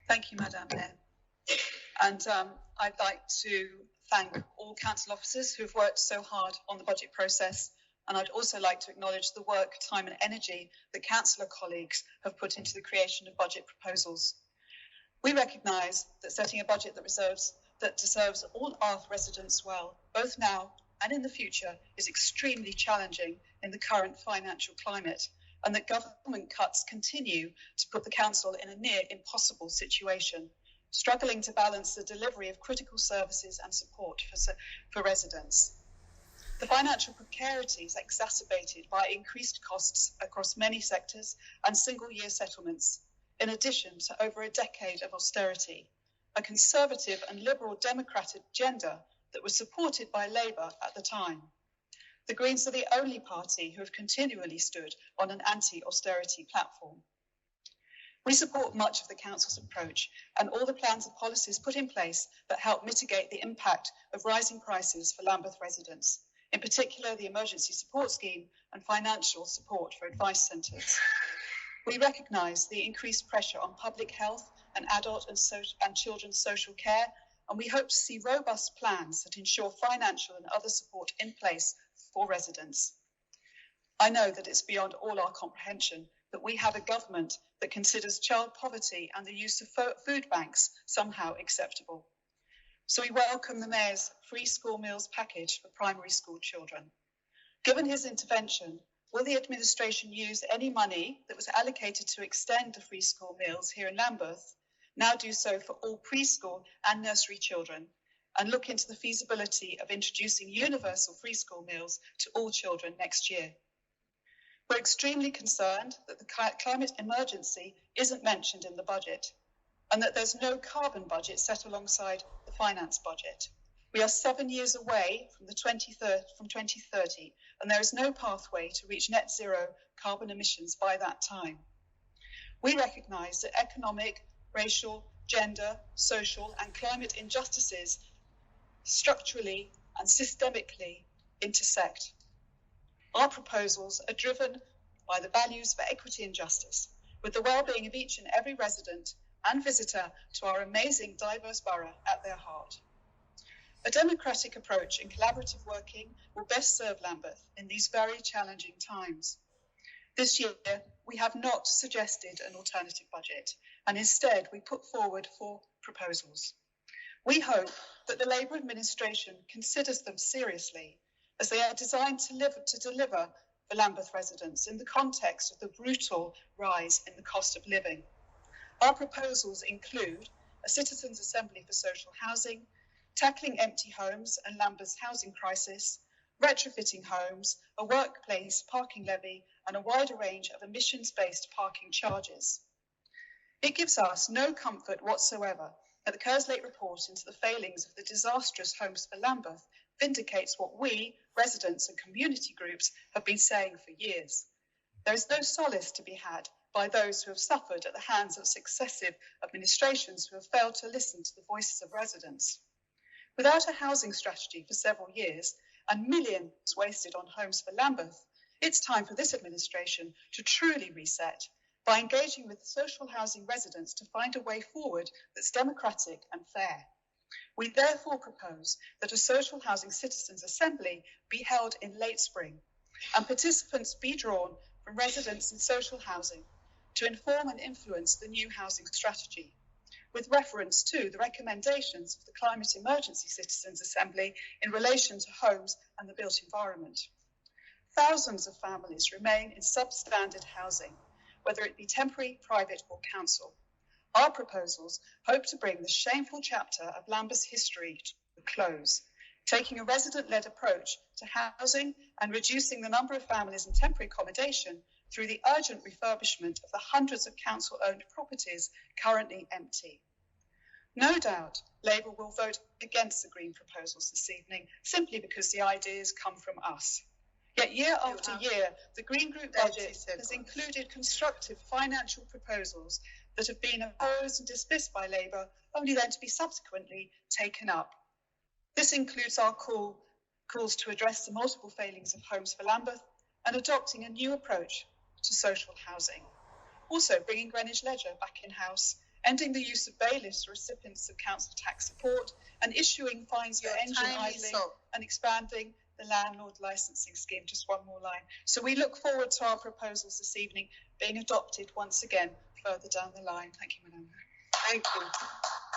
Thank you, Madam Mayor. And I'd like to thank all council officers who have worked so hard on the budget process. And I'd also like to acknowledge the work, time and energy that councillor colleagues have put into the creation of budget proposals. We recognise that setting a budget that deserves all Arth residents well, both now and in the future, is extremely challenging in the current financial climate, and that government cuts continue to put the council in a near impossible situation, struggling to balance the delivery of critical services and support for residents. The financial precarity is exacerbated by increased costs across many sectors and single-year settlements, in addition to over a decade of austerity, a conservative and liberal democratic agenda that was supported by Labour at the time. The Greens are the only party who have continually stood on an anti-austerity platform. We support much of the council's approach and all the plans and policies put in place that help mitigate the impact of rising prices for Lambeth residents, in particular the emergency support scheme and financial support for advice centres. We recognise the increased pressure on public health and adult and children's social care, and we hope to see robust plans that ensure financial and other support in place for residents. I know that it's beyond all our comprehension that we have a government that considers child poverty and the use of food banks somehow acceptable. So we welcome the Mayor's free school meals package for primary school children. Given his intervention, will the administration use any money that was allocated to extend the free school meals here in Lambeth, now do so for all preschool and nursery children, and look into the feasibility of introducing universal free school meals to all children next year? We're extremely concerned that the climate emergency isn't mentioned in the budget, and that there's no carbon budget set alongside the finance budget. We are 7 years away from 2030, and there is no pathway to reach net zero carbon emissions by that time. We recognise that economic, racial, gender, social and climate injustices structurally and systemically intersect. Our proposals are driven by the values for equity and justice, with the well-being of each and every resident and visitor to our amazing diverse borough at their heart. A democratic approach and collaborative working will best serve Lambeth in these very challenging times. This year, we have not suggested an alternative budget, and instead we put forward 4 proposals. We hope that the Labour administration considers them seriously, as they are designed to deliver for Lambeth residents in the context of the brutal rise in the cost of living. Our proposals include a citizens' assembly for social housing, tackling empty homes and Lambeth's housing crisis, retrofitting homes, a workplace parking levy, and a wider range of emissions-based parking charges. It gives us no comfort whatsoever that the Cllr report into the failings of the disastrous Homes for Lambeth vindicates what we, residents and community groups, have been saying for years. There is no solace to be had by those who have suffered at the hands of successive administrations who have failed to listen to the voices of residents. Without a housing strategy for several years and millions wasted on Homes for Lambeth, it's time for this administration to truly reset by engaging with social housing residents to find a way forward that's democratic and fair. We therefore propose that a social housing citizens' assembly be held in late spring and participants be drawn from residents in social housing to inform and influence the new housing strategy, with reference to the recommendations of the Climate Emergency Citizens' Assembly in relation to homes and the built environment. Thousands of families remain in substandard housing, whether it be temporary, private or council. Our proposals hope to bring the shameful chapter of Lambeth's history to a close, taking a resident-led approach to housing and reducing the number of families in temporary accommodation through the urgent refurbishment of the hundreds of council-owned properties currently empty. No doubt, Labour will vote against the Green proposals this evening, simply because the ideas come from us. Yet year after year, the Green Group budget has included constructive financial proposals that have been opposed and dismissed by Labour, only then to be subsequently taken up. This includes our calls to address the multiple failings of Homes for Lambeth and adopting a new approach to social housing. Also bringing Greenwich Leisure back in-house ending the use of bailiffs for recipients of council tax support, and issuing fines for engine idling, and expanding the landlord licensing scheme. Just one more line. So we look forward to our proposals this evening being adopted once again further down the line. Thank you, Madam. Thank you.